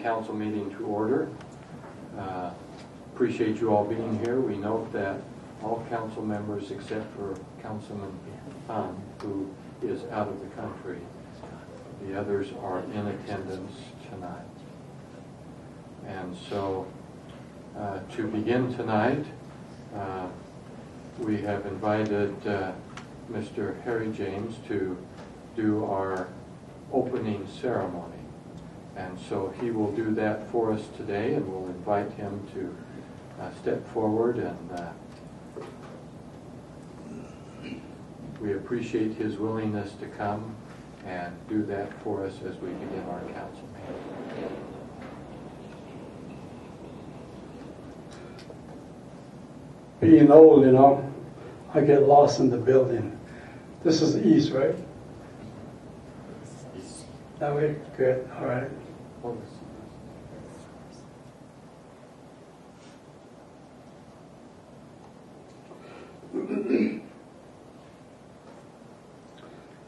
council meeting to order. Appreciate you all being here. We note that all council members except for Councilman Han, who is out of the country, the others are in attendance tonight. And so to begin tonight, we have invited Mr. Harry James to do our opening ceremony. And so he will do that for us today, and we'll invite him to step forward, and we appreciate his willingness to come and do that for us as we begin our council meeting. Being old, you know, I get lost in the building. This is the east, right? That way? Good. All right.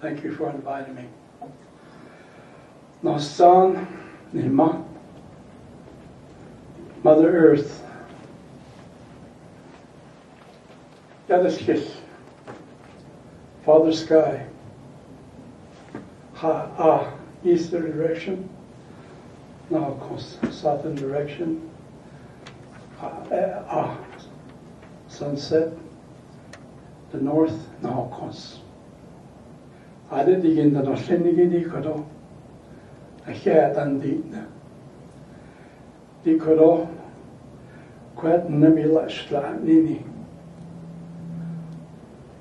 Thank you for inviting me. Nosan, Nima, Mother Earth, Yadishkish, Father Sky, Ha, eastern direction, now southern direction, sunset, the north, now comes. I did begin the Nosenigi Dikodo, a hat and Dikodo, Quet Nebula Shla Nini.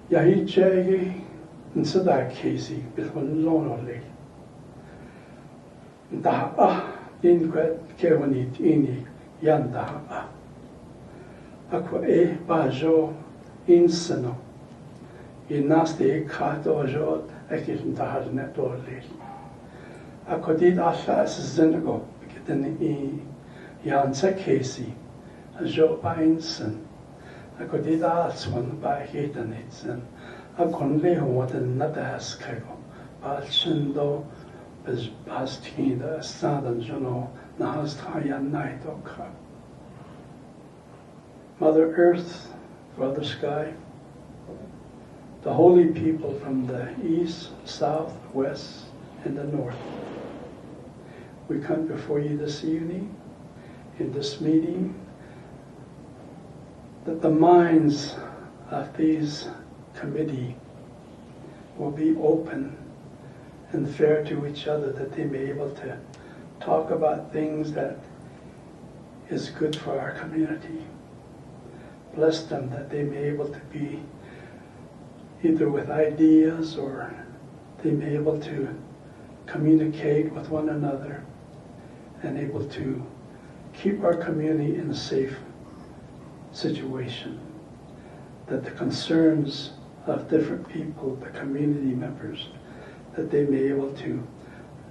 Yahichegi and Sadak Casey, before lonely. Daha, in Quet Kewanit Ini, Yandaha. Aqua e Bajo, Insano. In nasty cat or jod, I didn't have net or late. I could eat as fast as Zenago, getting in Yansa Casey, a job by Inson. I could eat as one by hating it, and I couldn't lay on what another has Kago. But Shindo was basking the southern journal, Nahas Tayan night or cup. Mother Earth, Father Sky, the holy people from the east, south, west, and the north. We come before you this evening in this meeting that the minds of these committee will be open and fair to each other, that they may be able to talk about things that is good for our community. Bless them that they may be able to be either with ideas, or they may be able to communicate with one another and able to keep our community in a safe situation. That the concerns of different people, the community members, that they may be able to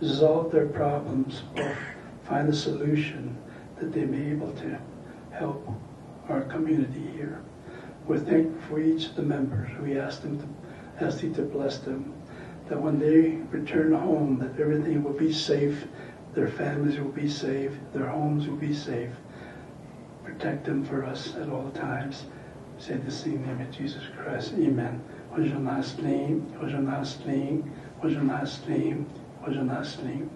resolve their problems or find a solution, that they may be able to help our community here. We're thankful for each of the members. We ask you to bless them, that when they return home, that everything will be safe, their families will be safe, their homes will be safe. Protect them for us at all times. We say this in the name of Jesus Christ. Amen. Was your last name? Was your last name? Was your last name? Was your last name?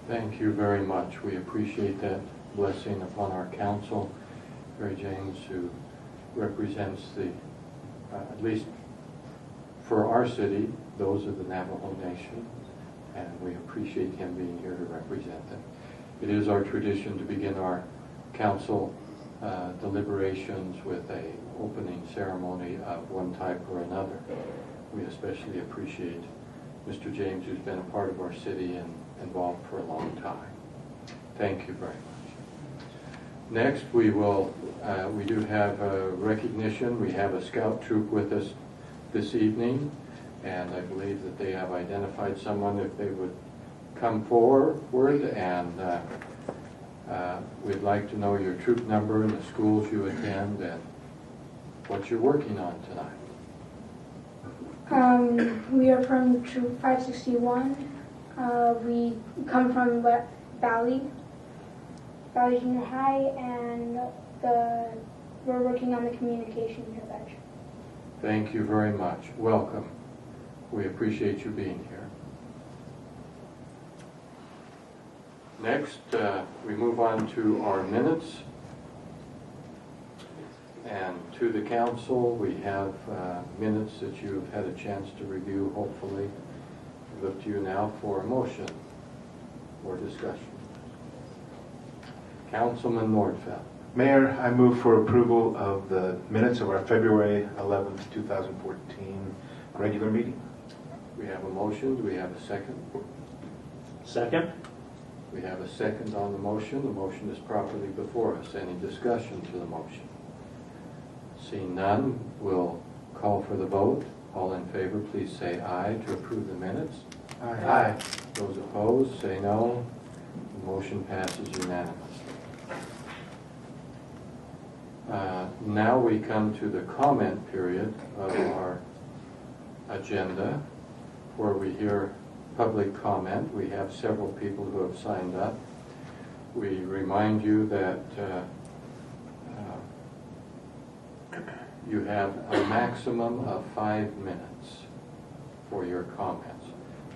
Thank you very much. We appreciate that blessing upon our council. Harry James, who represents the, at least for our city, those of the Navajo Nation, and we appreciate him being here to represent them. It is our tradition to begin our council deliberations with an opening ceremony of one type or another. We especially appreciate Mr. James, who's been a part of our city and involved for a long time. Thank you very much. Next, we do have a recognition. We have a scout troop with us this evening, and I believe that they have identified someone if they would come forward, and we'd like to know your troop number and the schools you attend and what you're working on tonight. We are from Troop 561. We come from Valley Junior High, and we're working on the communication intervention. Thank you very much. Welcome. We appreciate you being here. Next, we move on to our minutes. And to the council, we have minutes that you've had a chance to review, hopefully. I look to you now for a motion or discussion. Councilman Nordfeld. Mayor, I move for approval of the minutes of our February 11th, 2014 regular meeting. We have a motion. Do we have a second? Second. We have a second on the motion. The motion is properly before us. Any discussion to the motion? Seeing none, we'll call for the vote. All in favor, please say aye to approve the minutes. Aye. Those opposed, say no. The motion passes unanimously. Now we come to the comment period of our agenda, where we hear public comment. We have several people who have signed up. We remind you that you have a maximum of 5 minutes for your comments.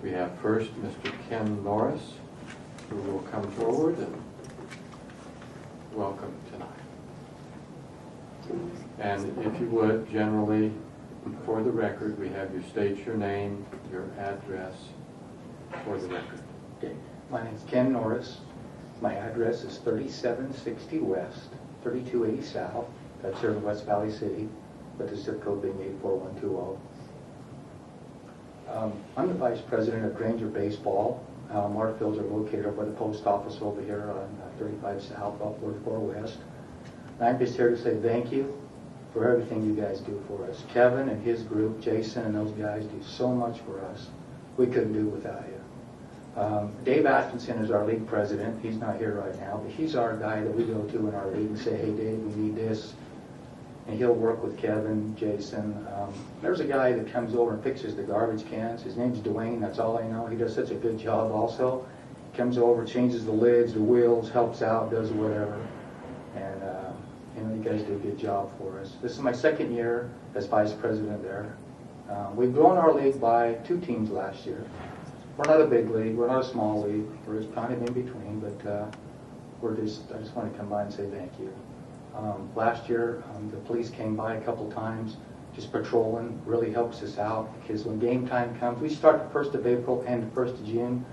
We have first Mr. Ken Norris, who will come forward, and welcome tonight. And if you would, generally, for the record, we have you state your name, your address for the record. Okay. My name is Ken Norris. My address is 3760 West, 3280 South. That's here in West Valley City, with the zip code being 84120. I'm the vice president of Granger Baseball. Our fields are located over by the post office over here on 35 South, off 44 West. And I'm just here to say thank you for everything you guys do for us. Kevin and his group, Jason and those guys do so much for us. We couldn't do it without you. Dave Atkinson is our league president. He's not here right now, but he's our guy that we go to in our league and say, hey, Dave, we need this. And he'll work with Kevin, Jason. There's a guy that comes over and fixes the garbage cans. His name's Dwayne, that's all I know. He does such a good job also. Comes over, changes the lids, the wheels, helps out, does whatever. And, you guys do a good job for us. This is my second year as vice president there. We've grown our league by 2 teams last year. We're not a big league, we're not a small league. We're just kind of in between, but I just want to come by and say thank you. Last year, the police came by a couple times, just patrolling, really helps us out, because when game time comes, we start the 1st of April and the 1st of June.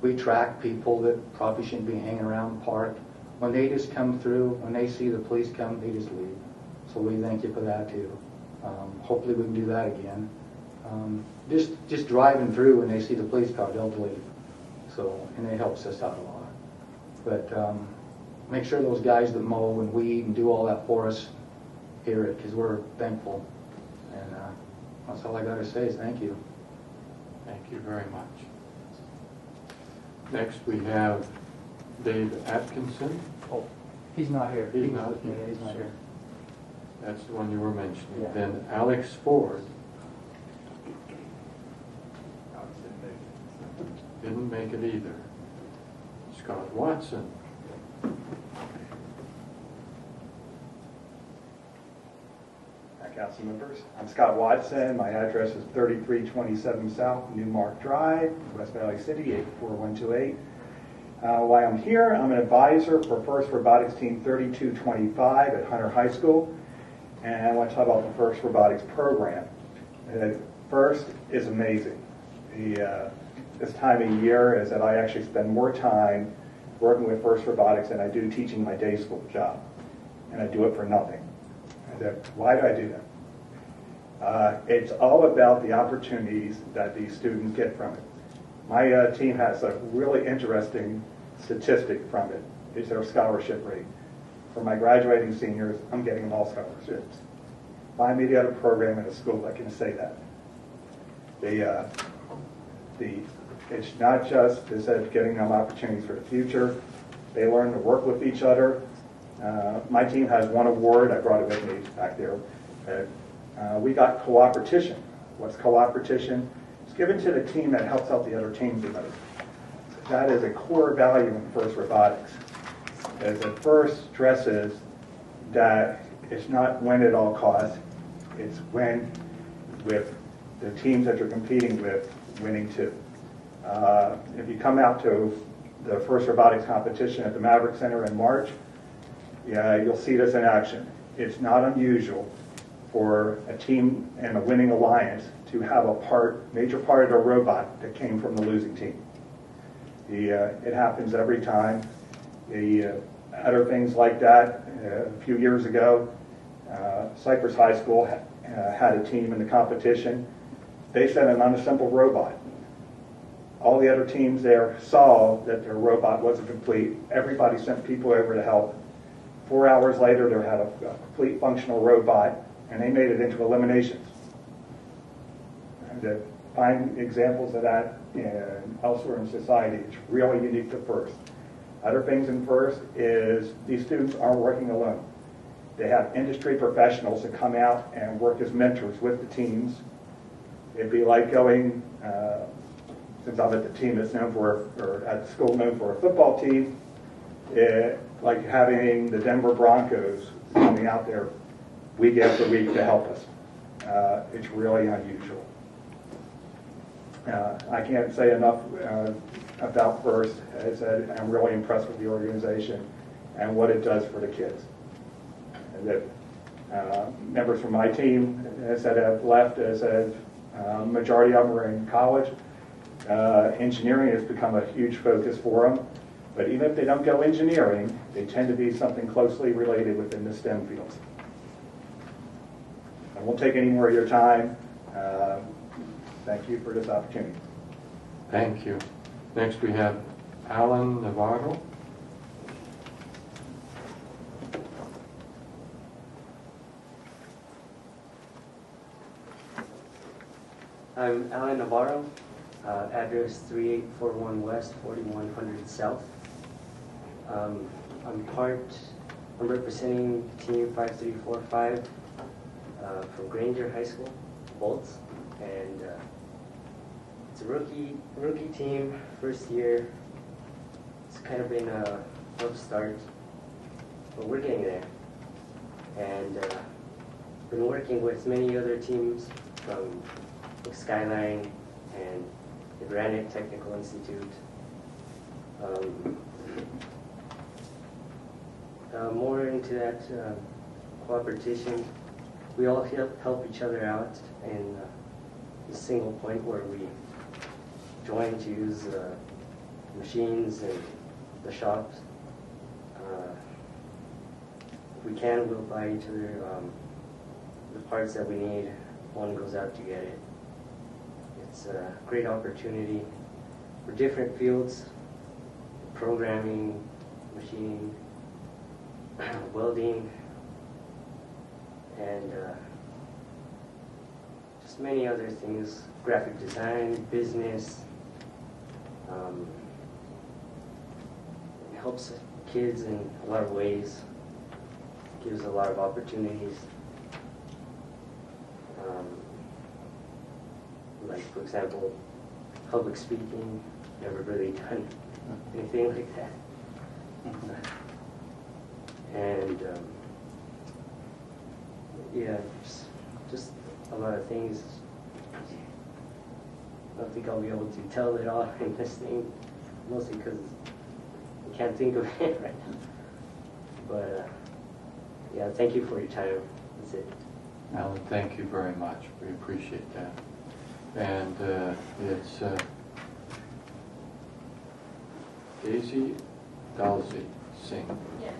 We track people that probably shouldn't be hanging around the park. When they just come through, when they see the police come, they just leave. So we thank you for that too. Hopefully we can do that again. Just driving through when they see the police car, they'll leave. So, and it helps us out a lot. But make sure those guys that mow and weed and do all that for us hear it, because we're thankful. And that's all I got to say is thank you. Thank you very much. Next we have Dave Atkinson. Oh, he's not here. He's not here. Yeah, he's not here. That's the one you were mentioning. Yeah. Then Alex Ford. Didn't make it either. Scott Watson. Council members, I'm Scott Watson. My address is 3327 South Newmark Drive, West Valley City, 84128. While I'm here, I'm an advisor for First Robotics Team 3225 at Hunter High School, and I want to talk about the First Robotics program. First is amazing. This time of year is that I actually spend more time working with First Robotics than I do teaching my day school job, and I do it for nothing. Why do I do that? It's all about the opportunities that these students get from it. My team has a really interesting statistic from it. It's their scholarship rate. for my graduating seniors, I'm getting them all scholarships. Find me the other program in a school that can say that. It's not just, as I said, getting them opportunities for the future. They learn to work with each other. My team has one award. I brought it with me back there. We got cooperation. What's cooperation? It's given to the team that helps out the other teams the most. That is a core value in FIRST Robotics. As it first stresses that it's not win at all costs, it's win with the teams that you're competing with winning too. If you come out to the FIRST Robotics competition at the Maverick Center in March, you'll see this in action. It's not unusual for a team and a winning alliance to have a major part of their robot that came from the losing team. It happens every time. Other things like that, a few years ago, Cypress High School had a team in the competition. They sent an unassembled robot. All the other teams there saw that their robot wasn't complete. Everybody sent people over to help. 4 hours later, they had a complete functional robot, and they made it into eliminations. And to find examples of that elsewhere in society, it's really unique to FIRST. Other things in FIRST is these students aren't working alone. They have industry professionals that come out and work as mentors with the teams. It'd be like going, since I'm at the team that's known for, or at the school known for a football team, like having the Denver Broncos coming out there week after week to help us. It's really unusual. I can't say enough about FIRST. As I said, I'm really impressed with the organization and what it does for the kids. And that members from my team, as I said, have left. As I said, majority of them are in college. Engineering has become a huge focus for them. But even if they don't go engineering, they tend to be something closely related within the STEM fields. I won't take any more of your time. Thank you for this opportunity. Thank you. Next we have Alan Navarro. I'm Alan Navarro, address 3841 West, 4100 South. I'm representing Team 5345 from Granger High School, Bolts, and it's a rookie team, first year. It's kind of been a rough start, but we're getting there. And been working with many other teams from Skyline and the Granite Technical Institute. More into that cooperation. We all help each other out in a single point where we join to use machines and the shops. If we can, we'll buy each other the parts that we need. One goes out to get it. It's a great opportunity for different fields: programming, machining, welding, and just many other things, graphic design, business. It helps kids in a lot of ways, gives a lot of opportunities. Like, for example, public speaking, never really done anything like that. And yeah, just a lot of things. I don't think I'll be able to tell it all in this thing, mostly because I can't think of it right now. But yeah, thank you for your time. That's it. Alan, thank you very much. We appreciate that. And it's Daisy Dalsey Singh. Yes.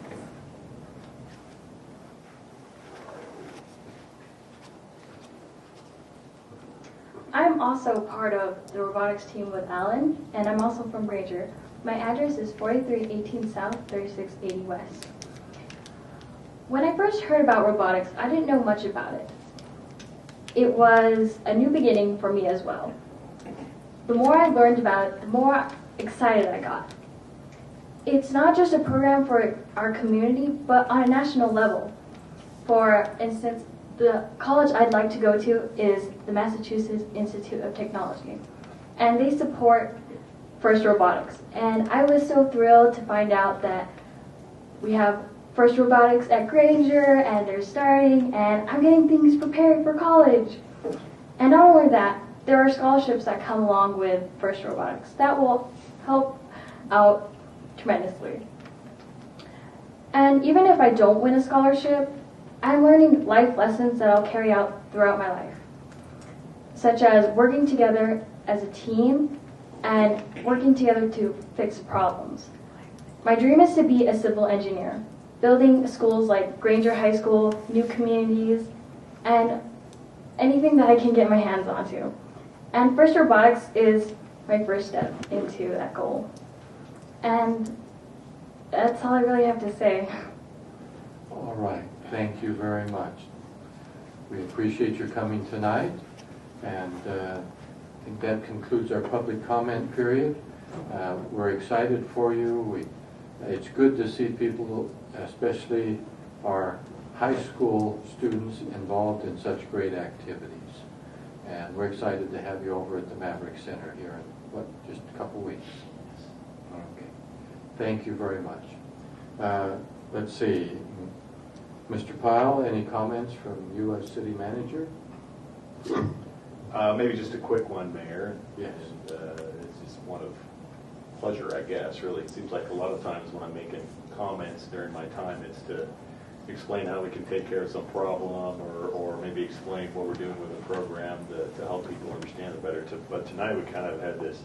I'm also part of the robotics team with Alan, and I'm also from Granger. My address is 4318 South, 3680 West. When I first heard about robotics, I didn't know much about it. It was a new beginning for me as well. The more I learned about it, the more excited I got. It's not just a program for our community, but on a national level. For instance, the college I'd like to go to is the Massachusetts Institute of Technology, and they support FIRST Robotics. And I was so thrilled to find out that we have FIRST Robotics at Granger, and they're starting, and I'm getting things prepared for college. And not only that, there are scholarships that come along with FIRST Robotics that will help out tremendously. And even if I don't win a scholarship, I'm learning life lessons that I'll carry out throughout my life, such as working together as a team and working together to fix problems. My dream is to be a civil engineer, building schools like Granger High School, new communities, and anything that I can get my hands onto. And FIRST Robotics is my first step into that goal. And that's all I really have to say. All right, thank you very much. We appreciate your coming tonight, and I think that concludes our public comment period. We're excited for you. It's good to see people, especially our high school students, involved in such great activities. And we're excited to have you over at the Maverick Center here in, just a couple weeks. Okay. Thank you very much. Let's see. Mr. Pyle, any comments from you as city manager? Maybe just a quick one, Mayor. Yes. And, it's just one of pleasure, I guess, really. It seems like a lot of times when I'm making comments during my time, it's to explain how we can take care of some problem or maybe explain what we're doing with the program to help people understand it better. But tonight we kind of had this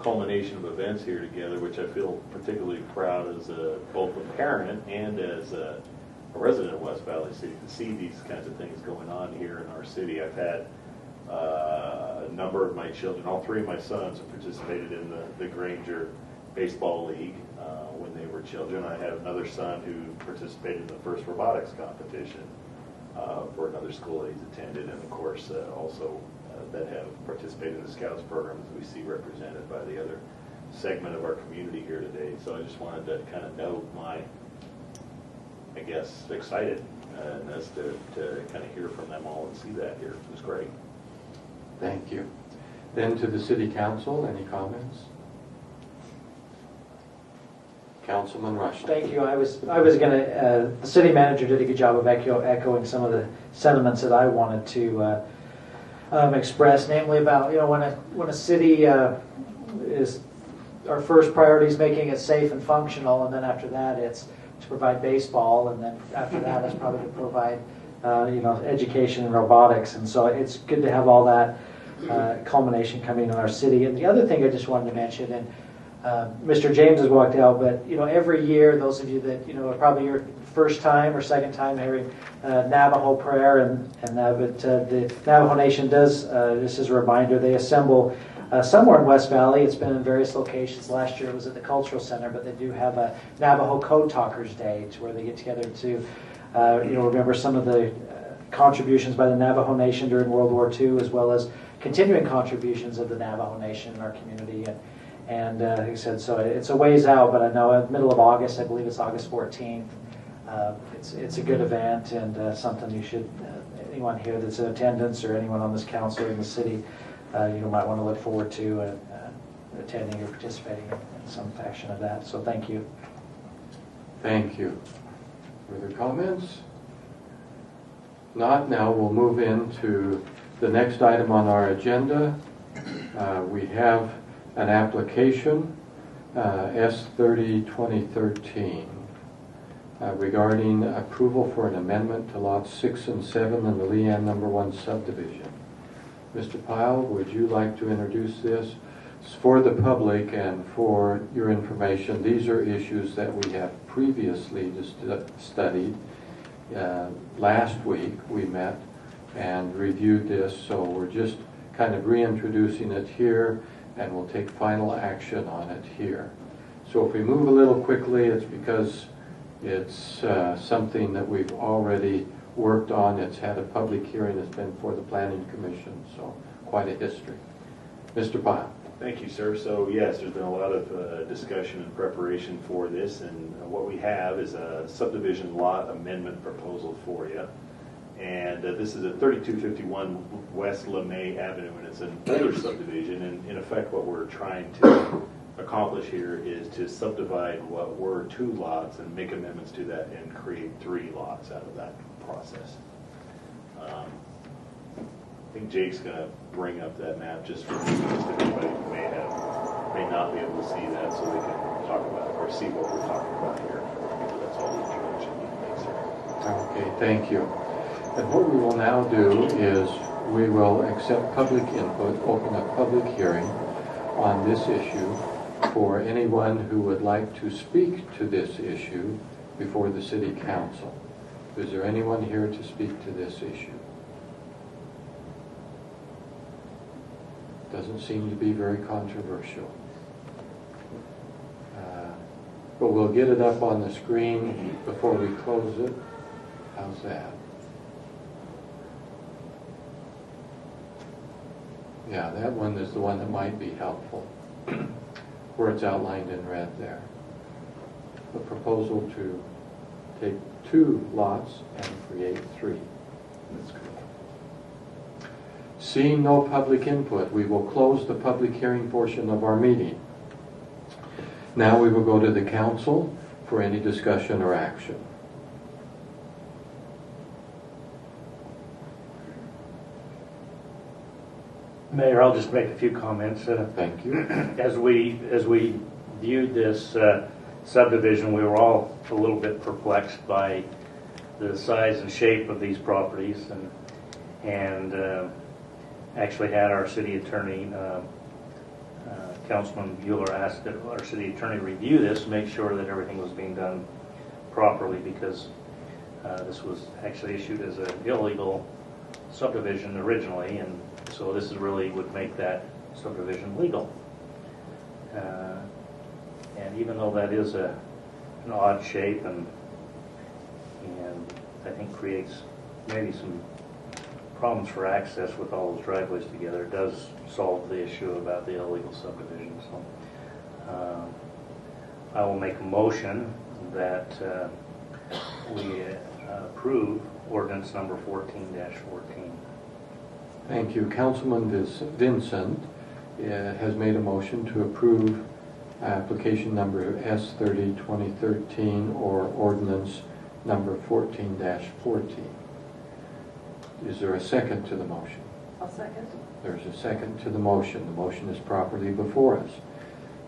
culmination of events here together, which I feel particularly proud as both a parent and as a resident of West Valley City to see these kinds of things going on here in our city. I've had a number of my children, all three of my sons have participated in the Granger Baseball League when they were children. I have another son who participated in the first robotics competition for another school that he's attended, and of course also that have participated in the Scouts program, as we see represented by the other segment of our community here today. So I just wanted to kind of note my, I guess, excitedness to kind of hear from them all and see that here. It was great. Thank you. Then to the City Council, any comments? Councilman Rush. Thank you. I was going to. The city manager did a good job of echoing some of the sentiments that I wanted to express, namely about when a city is, our first priority is making it safe and functional, and then after that it's to provide baseball, and then after that it's probably to provide education and robotics. And so it's good to have all that culmination coming in our city. And the other thing I just wanted to mention, and Mr. James has walked out, but every year, those of you that are probably your first time or second time hearing Navajo prayer, but the Navajo Nation does, just as a reminder, they assemble somewhere in West Valley. It's been in various locations. Last year it was at the Cultural Center, but they do have a Navajo Code Talkers Day, to where they get together to remember some of the contributions by the Navajo Nation during World War II, as well as continuing contributions of the Navajo Nation in our community. And like I said, so it's a ways out, but I know in the middle of August, I believe it's August 14th. It's a good event, and something you should, anyone here that's in attendance or anyone on this council in the city, might want to look forward to attending or participating in some fashion of that. So thank you. Thank you. Further comments? Not. Now we'll move into the next item on our agenda. We have an application, S30-2013, regarding approval for an amendment to lots 6 and 7 in the Leanne No. 1 subdivision. Mr. Pyle, would you like to introduce this? It's for the public and for your information. These are issues that we have previously studied. Last week we met and reviewed this, so we're just kind of reintroducing it here, and we'll take final action on it here. So if we move a little quickly, it's because It's something that we've already worked on. It's had a public hearing. It's been for the Planning Commission, so quite a history. Mr. Pyle. Thank you, sir. So yes, there's been a lot of discussion and preparation for this, and what we have is a subdivision lot amendment proposal for you. And this is at 3251 West LeMay Avenue, and it's another subdivision. And in effect, what we're trying to accomplish here is to subdivide what were 2 lots and make amendments to that and create 3 lots out of that process. I think Jake's going to bring up that map just for anybody who may not be able to see that, so they can talk about it or see what we're talking about here. That's all the introduction you can make, sir. Okay, thank you. And what we will now do is we will accept public input, open a public hearing on this issue for anyone who would like to speak to this issue before the City Council. Is there anyone here to speak to this issue? Doesn't seem to be very controversial. But we'll get it up on the screen before we close it. How's that? Yeah, that one is the one that might be helpful, where it's outlined in red there. The proposal to take 2 lots and create 3. That's good. Seeing no public input, we will close the public hearing portion of our meeting. Now we will go to the council for any discussion or action. Mayor, I'll just make a few comments. Thank you. As we viewed this subdivision, we were all a little bit perplexed by the size and shape of these properties, and actually had our city attorney, Councilman Bueller, asked that our city attorney review this, make sure that everything was being done properly, because this was actually issued as an illegal subdivision originally, and so this is really would make that subdivision legal. And even though that is an odd shape and I think creates maybe some problems for access with all those driveways together, it does solve the issue about the illegal subdivision. So I will make a motion that we approve ordinance number 14-14. Thank you. Councilman Vincent has made a motion to approve application number S30-2013 or ordinance number 14-14. Is there a second to the motion? I'll second. There's a second to the motion. The motion is properly before us.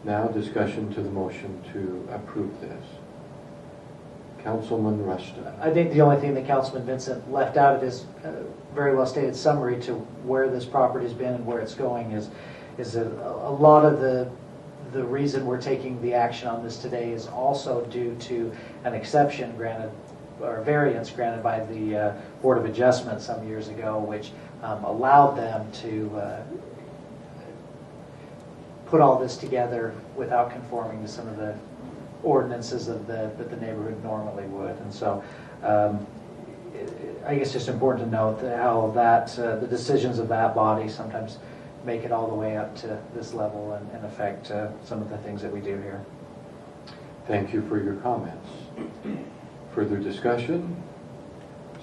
Now discussion to the motion to approve this. Councilman Rushton. I think the only thing that Councilman Vincent left out of his very well stated summary to where this property's been and where it's going is a lot of the reason we're taking the action on this today is also due to an exception granted or variance granted by the Board of Adjustment some years ago, which allowed them to put all this together without conforming to some of the ordinances that the neighborhood normally would. And so I guess it's important to note how that the decisions of that body sometimes make it all the way up to this level and affect some of the things that we do here. Thank you for your comments. Further discussion?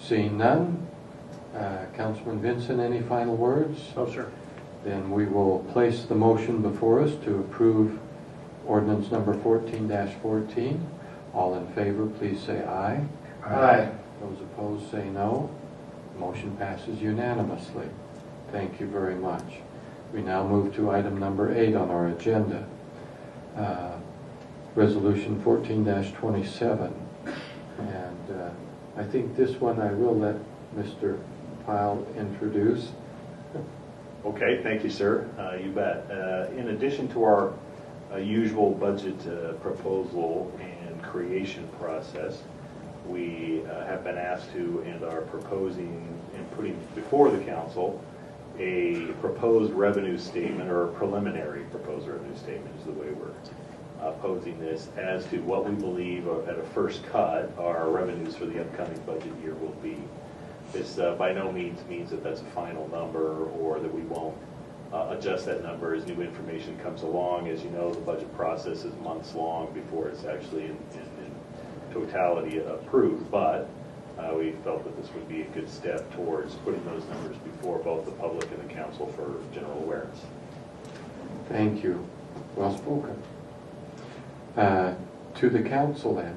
Seeing none. Councilman Vincent, any final words? No, sir. Then we will place the motion before us to approve ordinance number 14-14. All in favor, please say aye. Aye. Those opposed say no. Motion passes unanimously. Thank you very much. We now move to item number 8 on our agenda. Resolution 14-27. And I think this one I will let Mr. Pyle introduce. Okay, thank you, sir. You bet. In addition to our usual budget proposal and creation process, we have been asked to and are proposing and putting before the council a proposed revenue statement, or a preliminary proposed revenue statement is the way we're posing this as to what we believe at a first cut our revenues for the upcoming budget year will be. This by no means that that's a final number or that we won't adjust that number as new information comes along. As you know, the budget process is months long before it's actually in totality approved, but we felt that this would be a good step towards putting those numbers before both the public and the council for general awareness. Thank you. Well spoken. To the council then,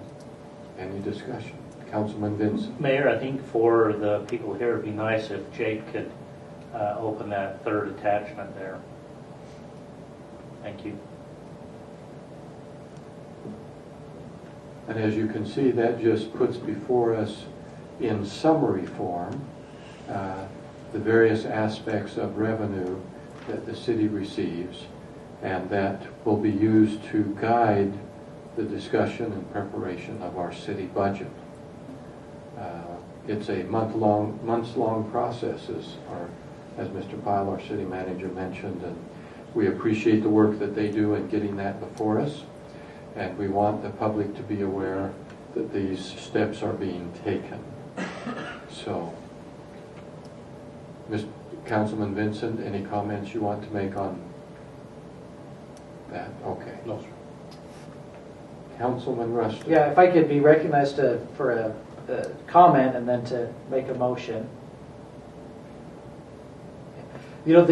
any discussion? Councilman Vincent. Mayor, I think for the people here, it'd be nice if Jake could open that third attachment there. Thank you. And as you can see, that just puts before us in summary form the various aspects of revenue that the city receives, and that will be used to guide the discussion and preparation of our city budget. It's a months-long process, as Mr. Pyle, our city manager, mentioned, and we appreciate the work that they do in getting that before us, and we want the public to be aware that these steps are being taken. So, Mr. Councilman Vincent, any comments you want to make on that? Okay. No, sir. Councilman Rustin. Yeah, if I could be recognized for a comment and then to make a motion. You know,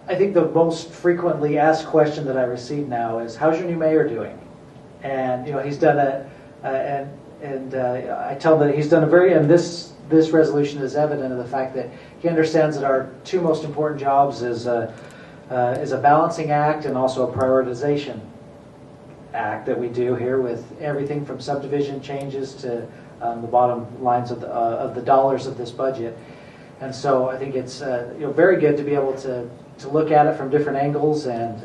I think the most frequently asked question that I receive now is, "How's your new mayor doing?" And you know, he's done I tell them that he's done and this resolution is evident of the fact that he understands that our two most important jobs is a balancing act and also a prioritization act that we do here, with everything from subdivision changes to the bottom lines of the dollars of this budget. And so I think it's very good to be able to look at it from different angles and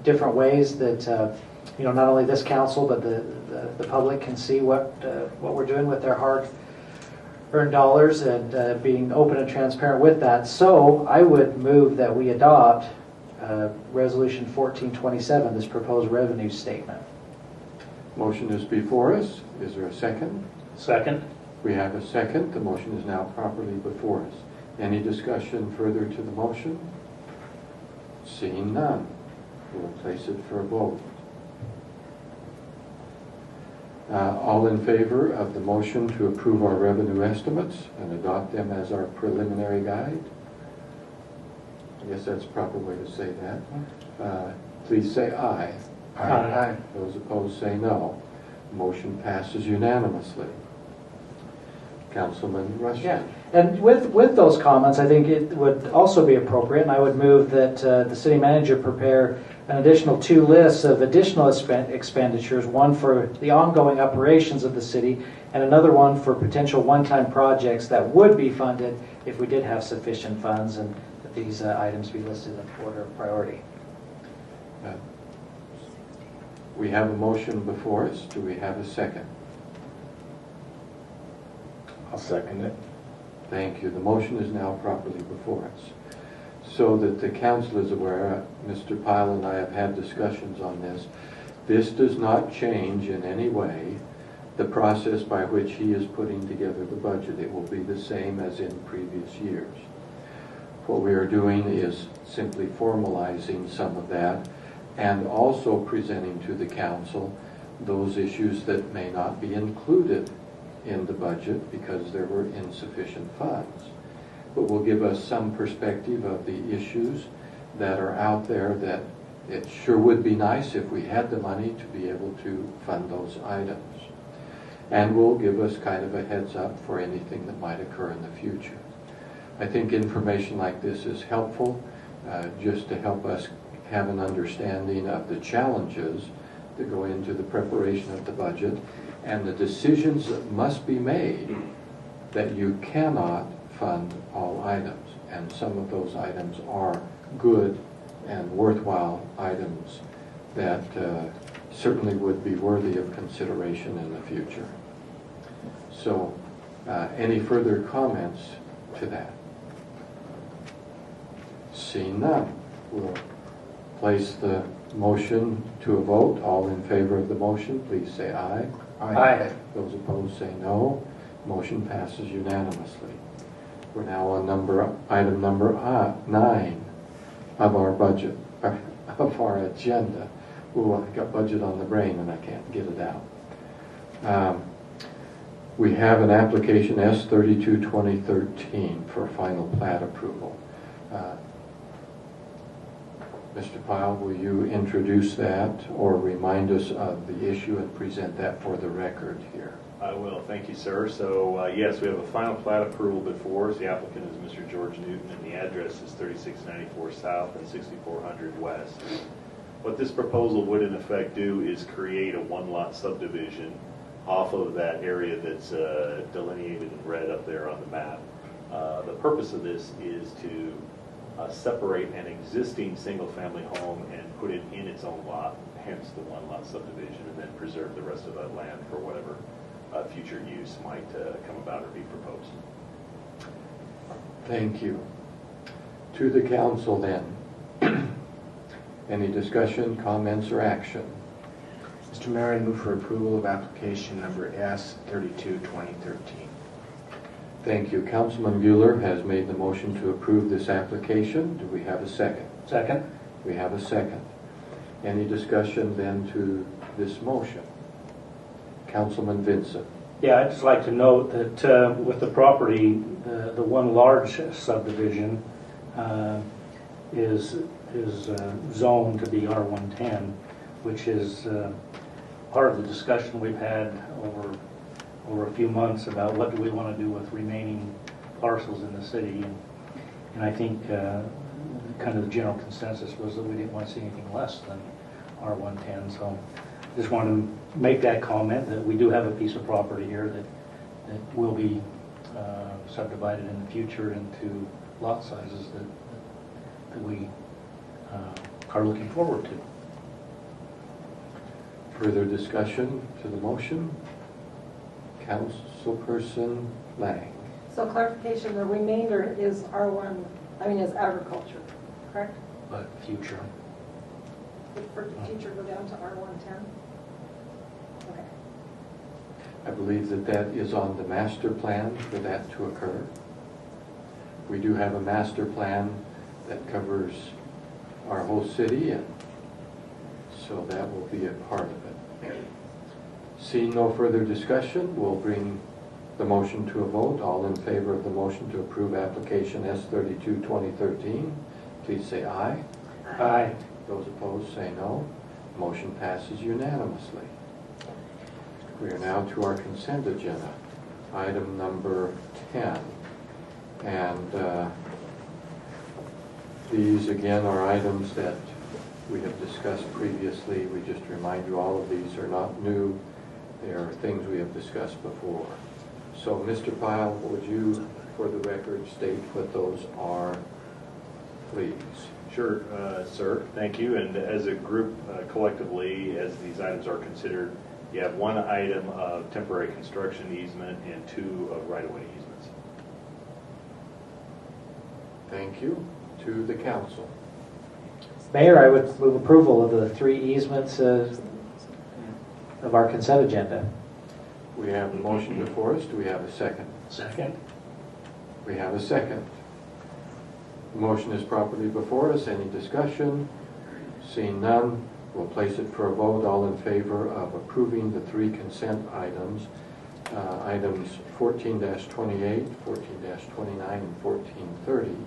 different ways that not only this council but the public can see what we're doing with their hard-earned dollars, and being open and transparent with that. So I would move that we adopt Resolution 1427, this proposed revenue statement. Motion is before us. Is there a second? Second. We have a second. The motion is now properly before us. Any discussion further to the motion? Seeing none, we'll place it for a vote. All in favor of the motion to approve our revenue estimates and adopt them as our preliminary guide? I guess that's the proper way to say that. Please say aye. Aye. Those opposed say no. Motion passes unanimously. Councilman Rushton. Yeah, and with those comments, I think it would also be appropriate, and I would move that the city manager prepare an additional 2 lists of additional expenditures, one for the ongoing operations of the city and another one for potential one-time projects that would be funded if we did have sufficient funds, and that these items be listed in order of priority. We have a motion before us. Do we have a second? I'll second it. Thank you. The motion is now properly before us. So that the council is aware, Mr. Pyle and I have had discussions on this. This does not change in any way the process by which he is putting together the budget. It will be the same as in previous years. What we are doing is simply formalizing some of that and also presenting to the council those issues that may not be included in the budget because there were insufficient funds. But will give us some perspective of the issues that are out there that it sure would be nice if we had the money to be able to fund those items. And will give us kind of a heads up for anything that might occur in the future. I think information like this is helpful just to help us have an understanding of the challenges that go into the preparation of the budget and the decisions that must be made that you cannot fund all items. And some of those items are good and worthwhile items that certainly would be worthy of consideration in the future. So, any further comments to that? Seeing none, we'll place the motion to a vote. All in favor of the motion, please say aye. Aye. Those opposed say no. Motion passes unanimously. We're now on item number 9 of our budget, of our agenda. Ooh, I got budget on the brain and I can't get it out. We have an application S32-2013 for final plat approval. Mr. Pyle, will you introduce that or remind us of the issue and present that for the record here? I will. Thank you, sir. So, yes, we have a final plat approval before us. The applicant is Mr. George Newton, and the address is 3694 South and 6400 West. What this proposal would, in effect, do is create a one-lot subdivision off of that area that's delineated in red up there on the map. The purpose of this is to separate an existing single-family home and put it in its own lot, hence the one-lot subdivision, and then preserve the rest of that land for whatever future use might come about or be proposed. Thank you. To the council then. Any discussion, comments, or action? Mr. Mayor, I move for approval of application number S32-2013. Thank you. Councilman Bueller has made the motion to approve this application. Do we have a second? Second. We have a second. Any discussion then to this motion? Councilman Vincent. Yeah, I'd just like to note that with the property, the one large subdivision is zoned to be R110, which is part of the discussion we've had over a few months about what do we want to do with remaining parcels in the city. And I think kind of the general consensus was that we didn't want to see anything less than R110. So just wanted to make that comment that we do have a piece of property here that will be subdivided in the future into lot sizes that we are looking forward to. Further discussion to the motion? Councilperson Lang. So clarification, the remainder is R1, is agriculture, correct? But future. Would for future go down to R110? Okay. I believe that is on the master plan for that to occur. We do have a master plan that covers our whole city, and so that will be a part of it. Seeing no further discussion, we'll bring the motion to a vote. All in favor of the motion to approve application S32-2013, please say aye. Aye. Those opposed say no. Motion passes unanimously. We are now to our consent agenda, item number 10. And these again are items that we have discussed previously. We just remind you all of these are not new. They are things we have discussed before. So Mr. Pyle, would you, for the record, state what those are, please? Sure, sir. Thank you. And as a group, collectively, as these items are considered, you have one item of temporary construction easement and 2 of right-of-way easements. Thank you. To the council. Mayor, I would move approval of the 3 easements of our consent agenda. We have a motion before us. Do we have a second? Second. We have a second. The motion is properly before us. Any discussion? Seeing none, we'll place it for a vote. All in favor of approving the 3 consent items, items 14-28, 14-29, and 14-30,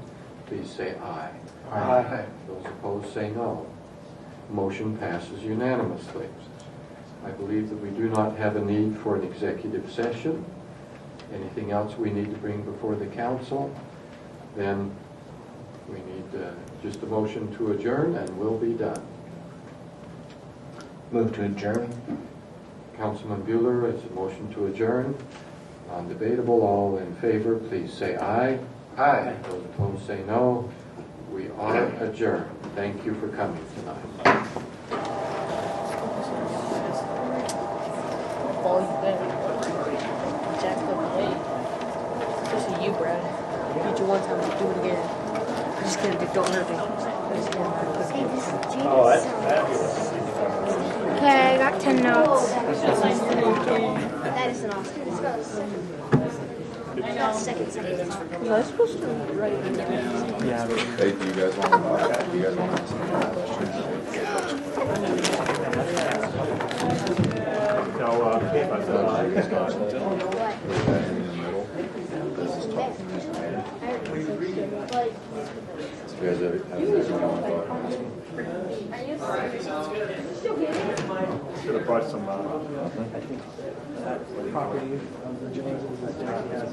please say aye. Aye. Those opposed say no. Motion passes unanimously. I believe that we do not have a need for an executive session. Anything else we need to bring before the council? Then we need just a motion to adjourn and we'll be done. Move to adjourn. Councilman Bueller, it's a motion to adjourn. Non-debatable. All in favor, please say aye. Aye. Those opposed say no. We are adjourned. Thank you for coming tonight. Ball you bet. Jack up the way. Especially you, Brad. Beat you one time, do it again. I'm just kidding, Dick. Don't hurt me. Oh, that's fabulous. Okay, I got 10 notes. That is an awesome. Second. Was I supposed to write it down? Hey, do you guys want to, No, should have brought some, Property of the Joneses that has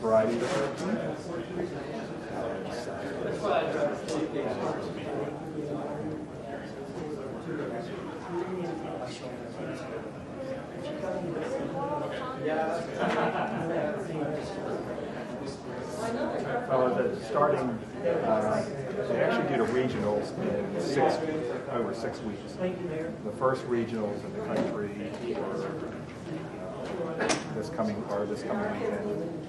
Friday the 13th. Starting, they actually did a regionals in over 6 weeks. The first regionals in the country were this coming weekend.